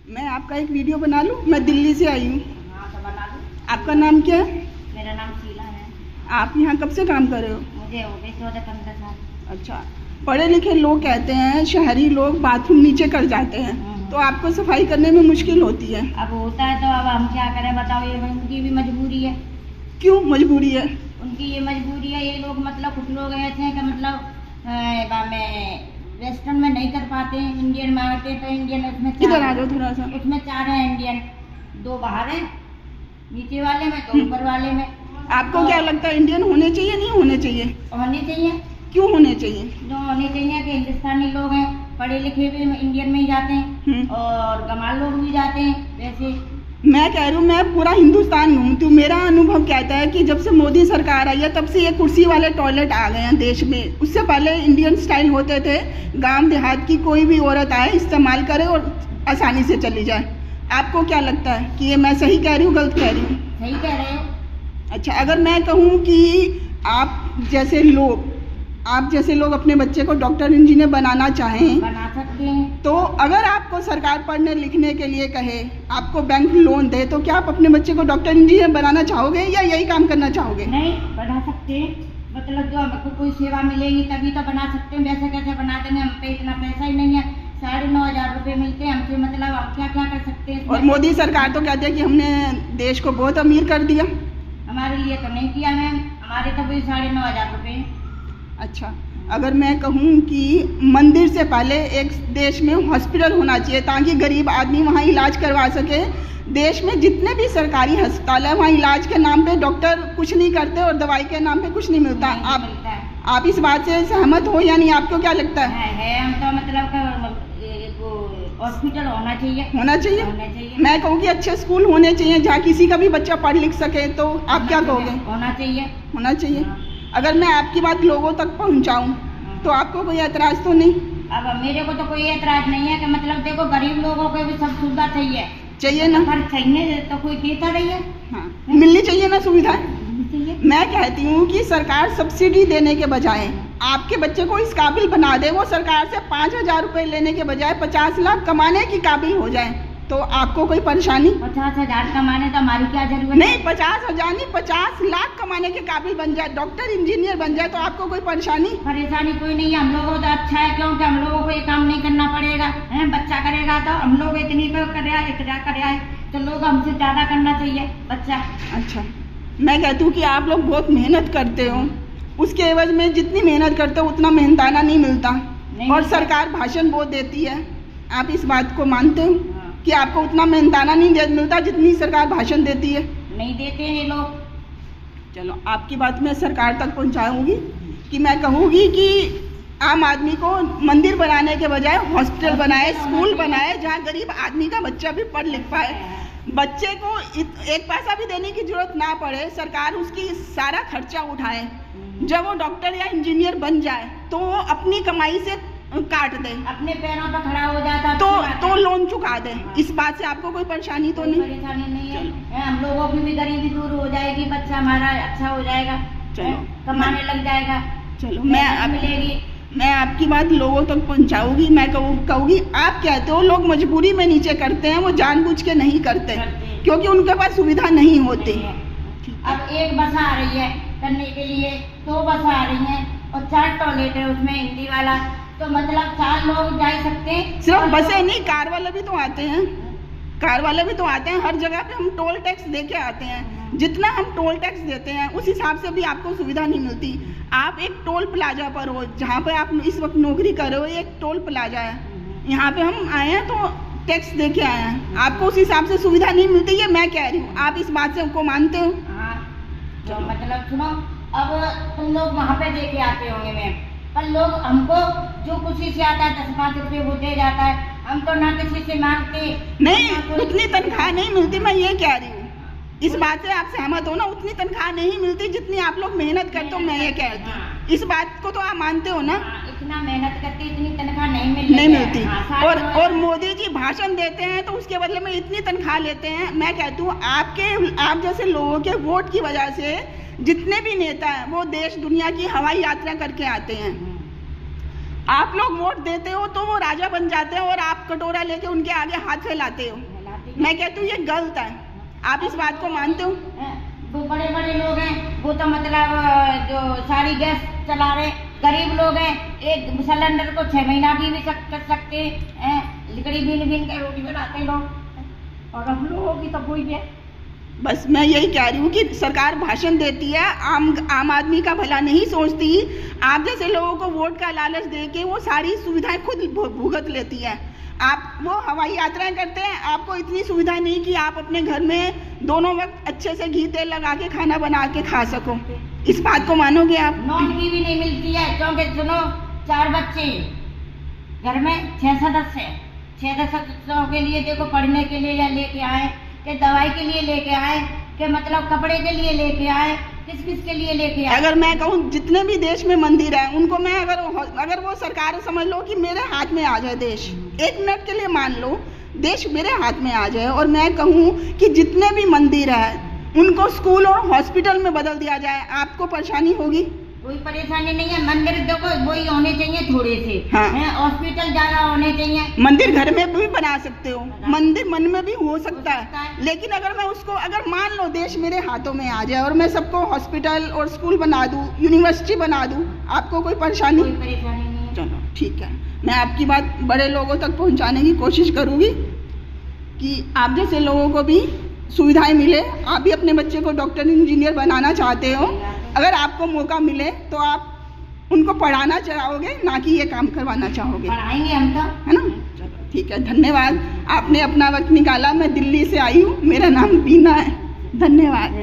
मैं आपका एक वीडियो बना लूँ? मैं दिल्ली से आई हूँ। हाँ तो बना दो। आपका नाम क्या है? मेरा नाम शीला है। आप यहाँ कब से काम कर रहे हो? मुझे हो गए 14-15 साल। अच्छा, पढ़े लिखे लोग कहते हैं शहरी लोग बाथरूम नीचे कर जाते हैं, तो आपको सफाई करने में मुश्किल होती है। अब होता है तो अब हम क्या करें बताओ, ये उनकी भी मजबूरी है। क्यों मजबूरी है? उनकी ये मजबूरी है। ये लोग मतलब कुछ लोग ऐसे हैं कि मतलब में वेस्टर्न में नहीं कर पाते हैं, इंडियन मांगते हैं तो इंडियन उसमें किधर आ जाओ थोड़ा सा। उसमें 4 हैं इंडियन, 2 बाहर हैं नीचे वाले में, 2 ऊपर वाले में। आपको क्या लगता है इंडियन होने चाहिए नहीं होने चाहिए? होने चाहिए। क्यों होने चाहिए? जो होने चाहिए कि हिंदुस्तानी लोग हैं, पढ़े लिखे भी इंडियन में ही जाते हैं और गंवार लोग भी जाते हैं। वैसे मैं कह रही हूँ, मैं पूरा हिंदुस्तान घूमती हूँ, मेरा अनुभव कहता है कि जब से मोदी सरकार आई है तब से ये कुर्सी वाले टॉयलेट आ गए हैं देश में। उससे पहले इंडियन स्टाइल होते थे, गांव देहात की कोई भी औरत आए इस्तेमाल करे और आसानी से चली जाए। आपको क्या लगता है कि ये मैं सही कह रही हूँ गलत कह रही हूँ? सही कह रहे हो। अच्छा, अगर मैं कहूँ कि आप जैसे लोग अपने बच्चे को डॉक्टर इंजीनियर बनाना चाहें, बना सकते हैं। तो अगर आपको सरकार पढ़ने लिखने के लिए कहे, आपको बैंक लोन दे, तो क्या आप अपने बच्चे को डॉक्टर इंजीनियर बनाना चाहोगे या यही काम करना चाहोगे? नहीं, बना सकते हैं। मतलब जो हमको कोई सेवा मिलेगी तभी तो बना सकते हैं। वैसे कैसे बना देंगे, हम पे इतना पैसा ही नहीं है। 9,500 रुपये मिलते हैं हमसे, मतलब हम क्या क्या कर सकते हैं। और मोदी सरकार तो कहती है कि हमने देश को बहुत अमीर कर दिया। हमारे लिए तो नहीं किया मैम, हमारे तो वही 9,500 रुपये। अच्छा, अगर मैं कहूँ कि मंदिर से पहले एक देश में हॉस्पिटल होना चाहिए ताकि गरीब आदमी वहाँ इलाज करवा सके। देश में जितने भी सरकारी अस्पताल है वहाँ इलाज के नाम पे डॉक्टर कुछ नहीं करते और दवाई के नाम पे कुछ नहीं मिलता। आप इस बात से सहमत हो या नहीं? आपको क्या लगता है? हम तो मतलब हॉस्पिटल होना चाहिए। होना चाहिए। मैं कहूँ कि अच्छे स्कूल होने चाहिए जहाँ किसी का भी बच्चा पढ़ लिख सके, तो आप क्या कहोगे? होना चाहिए। होना चाहिए। अगर मैं आपकी बात लोगों तक पहुँचाऊँ तो आपको कोई एतराज़ तो नहीं? अब मेरे को तो कोई एतराज़ नहीं है कि मतलब देखो गरीब लोगों को भी सब सुविधा चाहिए ना? पर चाहिए तो कोई देता नहीं है। हाँ, मिलनी चाहिए ना सुविधा। मैं कहती हूँ कि सरकार सब्सिडी देने के बजाय आपके बच्चे को इस काबिल बना दे, वो सरकार से 5,000 रुपये लेने के बजाय 50 लाख कमाने की काबिल हो जाए, तो आपको कोई परेशानी? 50,000 कमाने तो हमारी क्या जरूरत नहीं, 50,000 नहीं, 50 लाख कमाने के काबिल बन जाए, डॉक्टर इंजीनियर बन जाए, तो आपको कोई परेशानी? परेशानी कोई नहीं है। हम लोगों को तो अच्छा है, क्योंकि हम लोगों को ये काम नहीं करना पड़ेगा। बच्चा करेगा तो हम लोग इतनी पे करे तो लोग हमसे ज्यादा करना चाहिए बच्चा। अच्छा, मैं कहती हूँ कि आप लोग बहुत मेहनत करते हो, उसके एवज में जितनी मेहनत करते हो उतना मेहनताना नहीं मिलता। और सरकार भाषण बहुत देती है, आप इस बात को मानते हो कि आपको उतना मेहनताना नहीं मिलता जितनी सरकार भाषण देती है? नहीं देते हैं लोग। चलो, आपकी बात मैं सरकार तक पहुंचाऊंगी कि मैं कहूँगी कि आम आदमी को मंदिर बनाने के बजाय हॉस्पिटल बनाए, स्कूल बनाए, जहाँ गरीब आदमी का बच्चा भी पढ़ लिख पाए, बच्चे को एक पैसा भी देने की जरूरत ना पड़े, सरकार उसकी सारा खर्चा उठाए। जब वो डॉक्टर या इंजीनियर बन जाए तो वो अपनी कमाई से काट दे, अपने पैरों पर खड़ा हो जाता तो लोन चुका दे। इस बात से आपको कोई परेशानी तो नहीं? परेशानी नहीं है। हम लोगों की भी गरीबी दूर हो जाएगी, बच्चा हमारा अच्छा हो जाएगा, चलो कमाने लग जाएगा। चलो, मिलेगी। मैं आपकी बात लोगों तक पहुंचाऊंगी। मैं कहूँगी, आप कहते हो लोग मजबूरी में नीचे करते हैं, वो जानबूझ के नहीं करते क्योंकि उनके पास सुविधा नहीं होती। अब एक बस आ रही है करने के लिए, 2 बस आ रही हैं और 4 टॉयलेट है उसमें हिंदी वाला, तो मतलब 4 लोग जा सकते हैं। सिर्फ बसें नहीं, कार वाले भी तो आते हैं। हर जगह पे हम टोल टैक्स दे के आते हैं। जितना हम टोल टैक्स देते हैं उस हिसाब से भी आपको सुविधा नहीं मिलती। आप एक टोल प्लाजा पर हो, जहाँ पे आप इस वक्त नौकरी कर रहे हो, एक टोल प्लाजा है, यहाँ पे हम आए हैं तो टैक्स दे के आए हैं, आपको उस हिसाब से सुविधा नहीं मिलती है। मैं कह रही हूँ, आप इस बात से को मानते हो? तो मतलब सुनो, अब तुम लोग वहाँ पे दे के आते होंगे मैम, पर लोग हमको जो खुशी से आता है 10-5 रुपये वो दे जाता है, हम तो ना किसी से मांगते नहीं, उतनी तनख्वाह नहीं मिलती। मैं ये कह रही हूँ, इस बात से आप सहमत हो ना? उतनी तनख्वाह नहीं मिलती जितनी आप लोग मेहनत करते हो। मैं ये कहती हूँ, इस बात को तो आप मानते हो ना? इतना मेहनत करते इतनी तनख्वाह नहीं मिलती। और मोदी जी भाषण देते हैं तो उसके बदले में इतनी तनख्वाह लेते हैं। मैं कहती हूँ, आप जैसे लोगों के वोट की वजह से जितने भी नेता हैं वो देश दुनिया की हवाई यात्रा करके आते हैं। आप लोग वोट देते हो तो वो राजा बन जाते हैं और आप कटोरा लेके उनके आगे हाथ फैलाते हो। मैं कहती हूँ ये गलत है। आप इस बात को मानते हो? वो बड़े बड़े लोग हैं, वो तो मतलब जो सारी गैस चला रहे, गरीब लोग हैं, एक सिलेंडर को 6 महीना भी कर सकते हैं, लकड़ी बीन बीन के रोटी बनाते लोग, और हम लोगों की तो कोई है। बस मैं यही कह रही हूँ कि सरकार भाषण देती है, आम आदमी का भला नहीं सोचती। आप जैसे लोगों को वोट का लालच दे के वो सारी सुविधाएं खुद भुगत लेती है। आप वो हवाई यात्राएं करते हैं, आपको इतनी सुविधा नहीं कि आप अपने घर में दोनों वक्त अच्छे से घी तेल लगा के खाना बना के खा सको। इस बात को मानोगे आप? नॉन की भी नहीं मिलती है, क्योंकि सुनो 4 बच्चे घर में, 6 सदस्य, 6 सदस्यों के लिए देखो पढ़ने के लिए लेके आए, कि दवाई के लिए लेके आए, कि मतलब कपड़े के लिए लेके आए, किस किस के लिए लेके आए। अगर मैं कहूँ जितने भी देश में मंदिर है उनको मैं अगर वो सरकार समझ लो कि मेरे हाथ में आ जाए देश, 1 मिनट के लिए मान लो देश मेरे हाथ में आ जाए और मैं कहूँ कि जितने भी मंदिर है उनको स्कूल और हॉस्पिटल में बदल दिया जाए, आपको परेशानी होगी? कोई परेशानी नहीं है। मंदिर देखो वही होने चाहिए थोड़े से, हाँ। हॉस्पिटल ज्यादा होने चाहिए। मंदिर घर में भी बना सकते हो, मंदिर मन में भी हो सकता है, लेकिन अगर मैं उसको अगर मान लो देश मेरे हाथों में आ जाए और मैं सबको हॉस्पिटल और स्कूल बना दूं, यूनिवर्सिटी बना दूं, आपको कोई परेशानी? कोई परेशानी नहीं है। चलो ठीक है, मैं आपकी बात बड़े लोगों तक पहुंचाने की कोशिश करूंगी कि आप जैसे लोगों को भी सुविधाएं मिले। आप भी अपने बच्चे को डॉक्टर इंजीनियर बनाना चाहते हो, अगर आपको मौका मिले तो आप उनको पढ़ाना चाहोगे, ना कि ये काम करवाना चाहोगे? पढ़ाएंगे हम तो, है ना? चलो ठीक है, धन्यवाद। आपने अपना वक्त निकाला। मैं दिल्ली से आई हूँ, मेरा नाम बीना है। धन्यवाद।